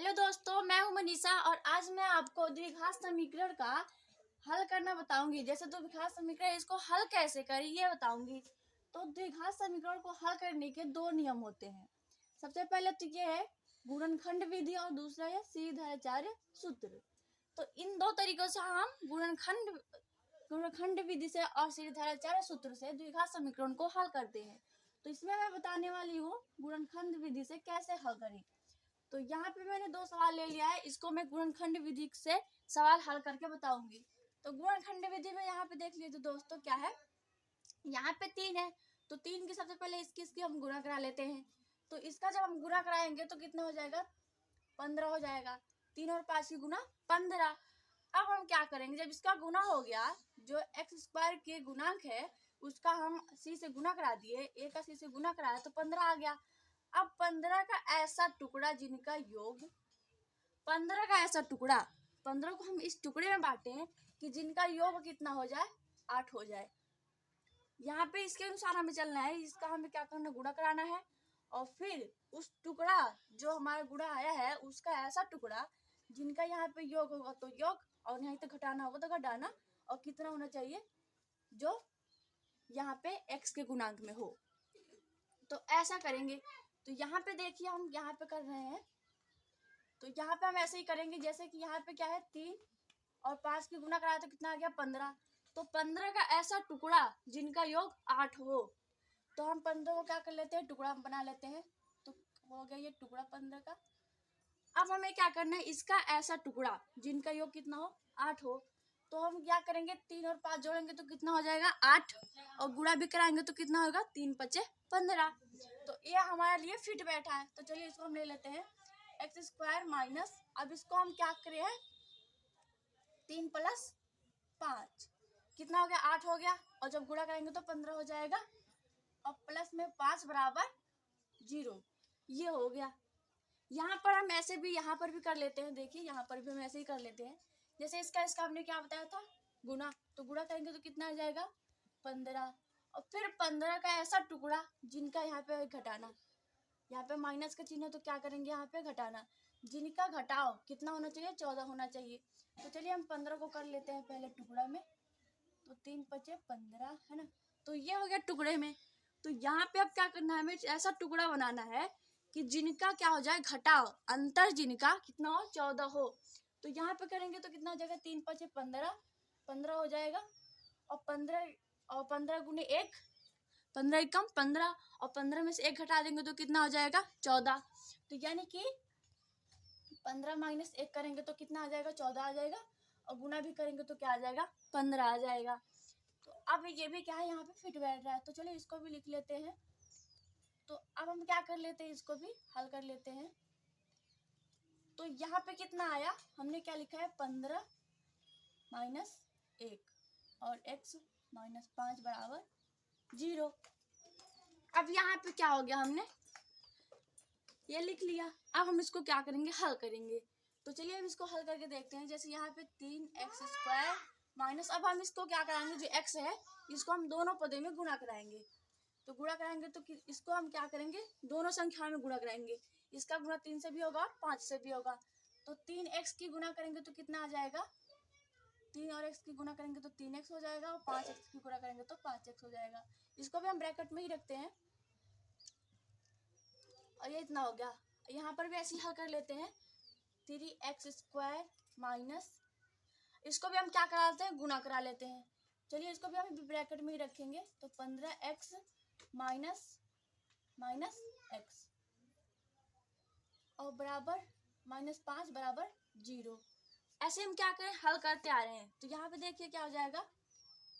Hello दोस्तों, मैं हूं मनीषा और आज मैं आपको द्विघात समीकरण का हल करना बताऊंगी। जैसे द्विघात समीकरण इसको हल कैसे करें ये बताऊंगी। तो द्विघात समीकरण को हल करने के दो नियम होते हैं। सबसे पहले तो ये है गुणनखंड विधि और दूसरा है सीधाचार्य सूत्र। तो इन दो तरीकों से हम गुणनखंड विधि से और सीधाचार्य सूत्र से द्विघात समीकरण को हल करते हैं। तो इसमें मैं बताने वाली हूँ गुणनखंड विधि से कैसे हल करें। तो यहाँ पे मैंने दो सवाल ले लिया है, इसको मैं गुणनखंड विधि से सवाल हल करके बताऊंगी। तो गुणनखंड विधि में यहाँ पे देख लीजिए दोस्तों क्या है, यहाँ पे 3 है तो 3 की सबसे पहले इसकी हम गुणा करा लेते हैं। तो इसका जब हम गुणा कराएंगे तो कितना हो जाएगा, 15 हो जाएगा। 3 और 5 की गुना 15। अब हम क्या करेंगे, जब इसका गुना हो गया, जो एक्स स्क्वायर के गुणांक है उसका हम सी से गुना करा दिए, ए का सी से गुना कराया तो 15 आ गया। अब 15 का ऐसा टुकड़ा जिनका योग 15 का ऐसा टुकड़ा 15 को हम इस टुकड़े में बांटे कि जिनका योग कितना हो जाए, 8 हो जाए। यहाँ पे इसके अनुसार हमें चलना है, इसका हमें क्या करना, गुणा कराना है। और फिर उस टुकड़ा जो हमारा गुणा आया है उसका ऐसा टुकड़ा जिनका यहाँ पे योग होगा तो योग, और यहाँ तक घटाना होगा तो घटाना, और कितना होना चाहिए जो यहाँ पे x के गुणांक में हो। तो ऐसा करेंगे। तो यहाँ पे देखिए हम यहाँ पे कर रहे हैं, तो यहाँ पे हम ऐसे ही करेंगे जैसे कि यहाँ पे क्या है 3 और 5 की गुना कराया तो कितना आ गया 15। तो 15 का ऐसा टुकड़ा जिनका योग 8 हो, तो हम 15 को क्या कर लेते हैं, टुकड़ा बना लेते हैं। तो हो गया ये टुकड़ा 15 का। अब हमें क्या करना है, इसका ऐसा टुकड़ा जिनका योग कितना हो, 8 हो। तो हम क्या करेंगे, 3 और 5 जोड़ेंगे तो कितना हो जाएगा 8, और गुणा भी कराएंगे तो कितना होगा 3 5 15। तो ये हमारे लिए फिट बैठा है। तो चलिए इसको हम ले लेते हैं एक्स स्क्वायर माइनस, अब इसको हम क्या करें हैं 3 + 5 कितना हो गया 8 हो गया, और जब गुणा करेंगे तो 15 हो जाएगा, और प्लस में 5 बराबर 0, ये हो गया। यहाँ पर हम ऐसे भी यहाँ पर भी कर लेते हैं, देखिए यहाँ पर भी हम ऐसे ही कर लेते हैं। जैसे इसका हमने क्या बताया था, गुणा, तो गुणा करेंगे तो कितना आ जाएगा 15, और फिर 15 का ऐसा टुकड़ा जिनका यहाँ पे घटाना, यहाँ पे माइनस का चिन्ह है तो क्या करेंगे यहाँ पे घटाना, जिनका घटाओ कितना होना चाहिए 14 होना चाहिए। तो चलिए हम 15 को कर लेते हैं पहले टुकड़ा में, तो 3 5 15 है ना, तो ये हो गया टुकड़े में। तो यहाँ पे अब क्या करना है, हमें ऐसा टुकड़ा बनाना है कि जिनका क्या हो जाए घटाओ, अंतर जिनका कितना हो 14 हो। तो यहाँ पे करेंगे तो कितना हो जाएगा 3 5 15, 15 हो जाएगा, और 15 गुने 1, 15 कम 15, और 15 में से 1 घटा देंगे तो कितना हो जाएगा 14। तो यानी कि 15 माइनस 1 करेंगे तो कितना आ जाएगा 14 आ जाएगा, और गुना भी करेंगे तो क्या आ जाएगा 15 आ जाएगा। तो अब ये भी क्या है यहाँ पे फिट बैठ रहा है, तो चलिए इसको भी लिख लेते हैं। तो अब हम क्या कर लेते हैं, इसको भी हल कर लेते हैं। तो यहाँ पे कितना आया, हमने क्या लिखा है 15 माइनस 1 और x माइनस 5 बराबर 0। अब यहाँ पे क्या हो गया, हमने ये लिख लिया। अब हम इसको क्या करेंगे, हल करेंगे। तो चलिए हम इसको हल करके देखते हैं। जैसे यहाँ पे 3x² माइनस, अब हम इसको क्या कराएंगे, जो x है इसको हम दोनों पदों में गुणा कराएंगे। तो गुणा कराएंगे तो इसको हम क्या करेंगे, दोनों संख्या में गुणा कराएंगे। इसका गुणा 3 से भी होगा और 5 से भी होगा। तो 3x की गुणा करेंगे तो कितना आ जाएगा, 3 और x की गुणा करेंगे तो 3x हो जाएगा, और 5x की गुणा करेंगे तो 5x हो जाएगा। इसको भी हम ब्रैकेट में ही रखते हैं, और ये इतना हो गया। यहाँ पर भी ऐसे ही हल कर लेते हैं, 3x² माइनस, इसको भी हम क्या करा लेते हैं, गुणा करा लेते हैं। चलिए इसको भी हम ब्रैकेट में ही रखेंगे, तो 15x माइनस माइनस x और बराबर -5 बराबर 0। ऐसे हम क्या करें, हल करते आ रहे हैं। तो यहाँ पे देखिए क्या हो जाएगा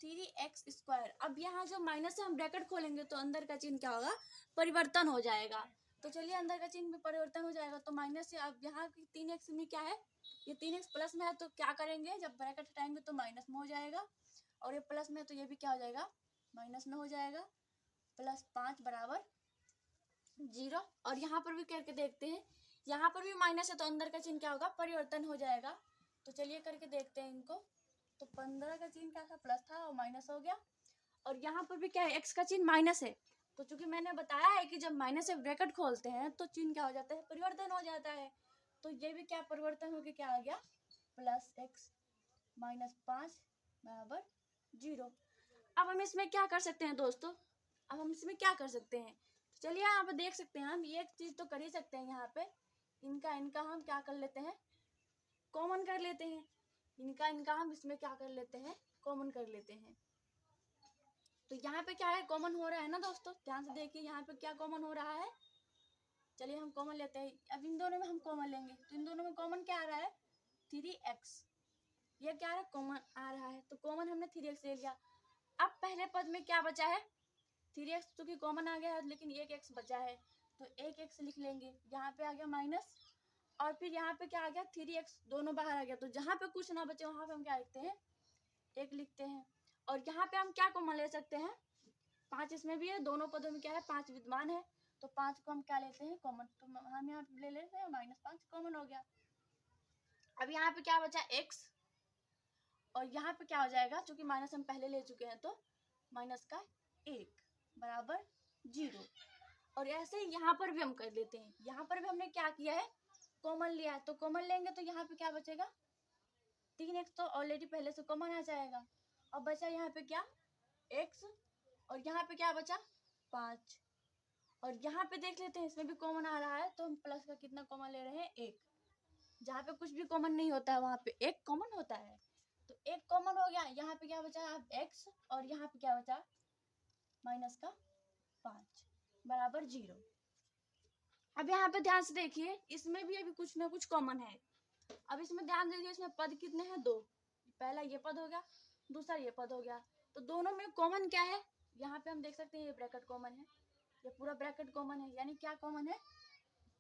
3x²। अब यहाँ जो माइनस है हम ब्रैकेट खोलेंगे तो अंदर का चिन्ह क्या होगा, परिवर्तन हो जाएगा। तो चलिए अंदर का चिन्ह में परिवर्तन हो जाएगा, तो माइनस से अब यहाँ की 3x में क्या है, ये 3x प्लस में है तो क्या करेंगे, जब ब्रैकेट हटाएंगे तो माइनस में हो जाएगा, और ये प्लस में है तो ये भी क्या हो जाएगा माइनस में हो जाएगा, +5 बराबर 0। और यहाँ पर भी करके देखते हैं, यहाँ पर भी माइनस है तो अंदर का चिन्ह क्या होगा, परिवर्तन हो जाएगा। तो चलिए करके देखते हैं इनको। तो 15 का चिन्ह क्या था, प्लस था और माइनस हो गया, और यहाँ पर भी क्या है, x का चिन्ह माइनस है। तो चूंकि मैंने बताया है कि जब माइनस से ब्रैकेट खोलते हैं तो चिन्ह क्या हो जाता है, परिवर्तन हो जाता है। तो ये भी क्या परिवर्तन होके क्या आ गया, प्लस एक्स माइनस 5 बराबर 0। अब हम इसमें क्या कर सकते हैं दोस्तों, अब हम इसमें क्या कर सकते हैं, तो चलिए यहाँ पे देख सकते हैं, हम ये एक चीज तो कर ही सकते हैं, यहाँ पे इनका इनका हम क्या कर लेते हैं, कॉमन कर लेते हैं, इनका इनका हम इसमें क्या कर लेते हैं, कॉमन कर लेते हैं। तो यहाँ पे क्या है, कॉमन हो रहा है ना दोस्तों, ध्यान से देखिए यहाँ पे क्या कॉमन हो रहा है। चलिए हम कॉमन लेते हैं, अब इन दोनों में हम कॉमन लेंगे, तो इन दोनों में कॉमन क्या आ रहा है, 3x, ये क्या है, कॉमन आ रहा है, तो कॉमन हमने 3x ले लिया। अब पहले पद में क्या बचा है, 3x, चूंकि कॉमन आ गया है लेकिन एक x बचा है, तो एक x लिख लेंगे, यहाँ पे आ गया माइनस, और फिर यहाँ पे क्या आ गया, 3x दोनों बाहर आ गया, तो जहाँ पे कुछ ना बचे वहां पे हम क्या लिखते हैं, एक लिखते हैं। और यहाँ पे हम क्या कॉमन ले सकते हैं, 5 इसमें भी है, दोनों पदों में क्या है, 5 विद्यमान है, तो 5 को हम क्या लेते हैं, कॉमन, तो हम यहाँ पे ले लेते हैं -5 कॉमन हो गया। अब यहाँ पे क्या बचा, x, और यहाँ पे क्या हो जाएगा, चूंकि माइनस हम पहले ले चुके हैं, तो माइनस का 1 बराबर 0। और ऐसे ही यहाँ पर भी हम कर लेते हैं, यहाँ पर भी हमने क्या किया है, कॉमन लिया है, तो कॉमन लेंगे तो यहाँ पे क्या बचेगा, 3x तो ऑलरेडी पहले से कॉमन आ जाएगा। अब बचा यहाँ पे क्या, x, और यहाँ पे क्या बचा, 5, और यहाँ पे देख लेते हैं इसमें भी कॉमन आ रहा है, तो हम प्लस का कितना कॉमन ले रहे हैं, 1, जहाँ पे कुछ भी कॉमन नहीं होता है वहां पे एक कॉमन होता है, तो एक कॉमन हो गया। यहाँ पे क्या बचा, अब x, और यहाँ पे क्या बचा, माइनस का 5 बराबर 0। अब यहाँ पे ध्यान से देखिए, इसमें भी अभी कुछ ना कुछ कॉमन है। अब इसमें ध्यान दीजिए, इसमें पद कितने हैं, 2, पहला ये पद हो गया, दूसरा ये पद हो गया, तो दोनों में कॉमन क्या है, यहाँ पे हम देख सकते हैं ये ब्रैकेट कॉमन है, ये पूरा ब्रैकेट कॉमन है, यानी क्या कॉमन है,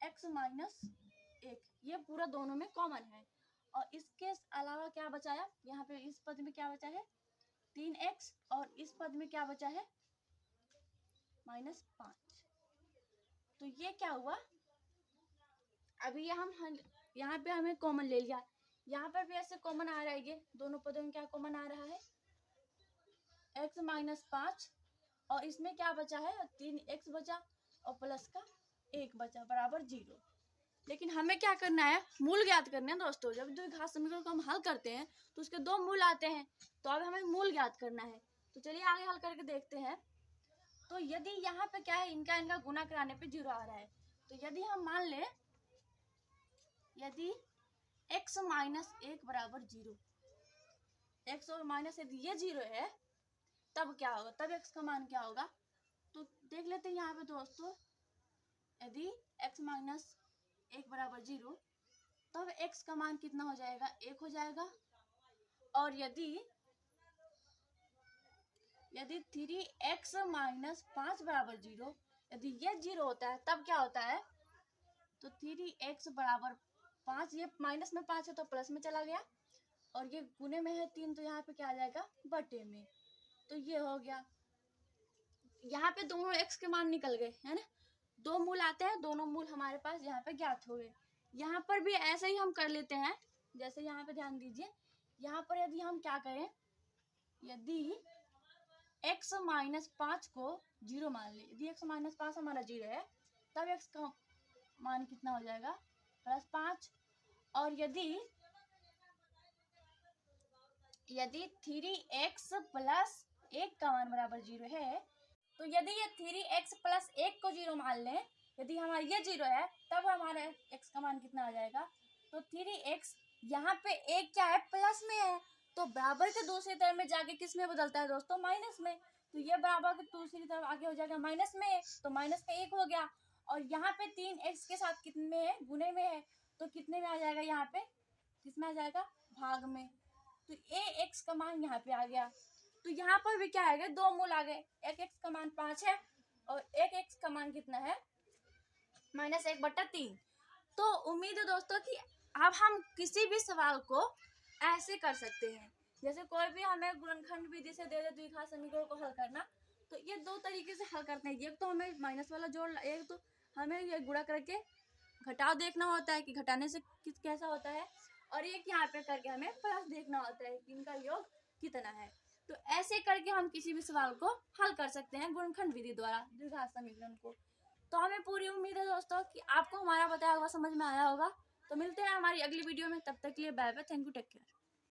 x माइनस 1, ये पूरा दोनों में कॉमन है। और इसके अलावा क्या बचाया, यहाँ पे इस पद में क्या बचा है, 3x, और इस पद में क्या बचा है, -5। तो ये क्या हुआ, अभी ये हम यहाँ पे हमें कॉमन ले लिया, यहाँ पर भी ऐसे कॉमन आ रहा है, ये दोनों पदों में क्या कॉमन आ रहा है, x -5, और इसमें क्या बचा है, 3x बचा, और प्लस का 1 बचा बराबर 0। लेकिन हमें क्या करना है, मूल ज्ञात करना है दोस्तों। जब द्विघात समीकरण को हम हल करते हैं तो उसके 2 मूल आते हैं, तो अब हमें मूल ज्ञात करना है। तो चलिए आगे हल करके देखते हैं। तो यदि यहाँ पे क्या है, इनका इनका गुना कराने पे 0 आ रहा है, तो यदि हम मान ले, यदि x -1 बराबर 0, x और माइनस यदि ये 0 है, तब क्या होगा, तब x का मान क्या होगा, तो देख लेते हैं यहाँ पे दोस्तों। यदि x -1 बराबर 0, तब x का मान कितना हो जाएगा, 1 हो जाएगा। और यदि 3x -5 बराबर 0, यदि ये 0 होता है, तब क्या होता है, तो 3x बराबर 5, ये माइनस में 5 है तो प्लस में चला गया, और ये गुने में है 3, तो यहाँ पे क्या आ जाएगा, बटे में, तो ये हो गया। यहाँ पे दोनों x के मान निकल गए, है ना, 2 मूल आते हैं, दोनों मूल हमारे पास यहाँ पे ज्ञात हो गए। यहाँ पर भी ऐसे ही हम कर लेते हैं, जैसे यहाँ पे ध्यान दीजिए, यहाँ पर यदि हम क्या करें, यदि x -5 को 0 मान ले, यदि x -5 हमारा 0 है, तब x का मान कितना हो जाएगा, +5। और यदि 3x + 1 का मान बराबर 0 है, तो यदि ये 3x + 1 को 0 मान लें, यदि हमारा ये 0 है, तब हमारा x का मान कितना आ जाएगा, तो 3x, यहाँ पे 1 क्या है, प्लस में है, तो बराबर के दूसरी तरफ में जाके किस में बदलता है दोस्तों, माइनस में, तो ये बराबर के दूसरी तरफ आगे हो जाएगा माइनस में, तो माइनस का 1 हो गया। और यहाँ पे 3x के साथ कितने में है, गुने में है, तो कितने में आ जाएगा, यहाँ पे किसमें आ जाएगा, भाग में, तो x का मान यहाँ पे आ गया। तो यहाँ पर भी क्या आएगा, 2 मूल आ गए, एक x का मान 5 है, और एक x का मान कितना है, -1/3। तो उम्मीद है दोस्तों कि अब हम किसी भी सवाल को ऐसे कर सकते हैं, जैसे कोई भी हमें गुणनखंड विधि से दे दे द्विघात समीकरण को हल करना, तो ये 2 तरीके से हल करते हैं। एक तो हमें माइनस वाला जोड़, एक तो हमें ये गुणा करके घटाव देखना होता है कि घटाने से कैसा होता है, और एक यहाँ पे करके हमें प्लस देखना होता है कि इनका योग कितना है। तो ऐसे करके हम किसी भी सवाल को हल कर सकते हैं गुणनखंड विधि द्वारा द्विघात समीकरण को। तो हमें पूरी उम्मीद है दोस्तों कि आपको हमारा बताया हुआ समझ में आया होगा। तो मिलते हैं हमारी अगली वीडियो में, तब तक के लिए bye bye, thank you, take care.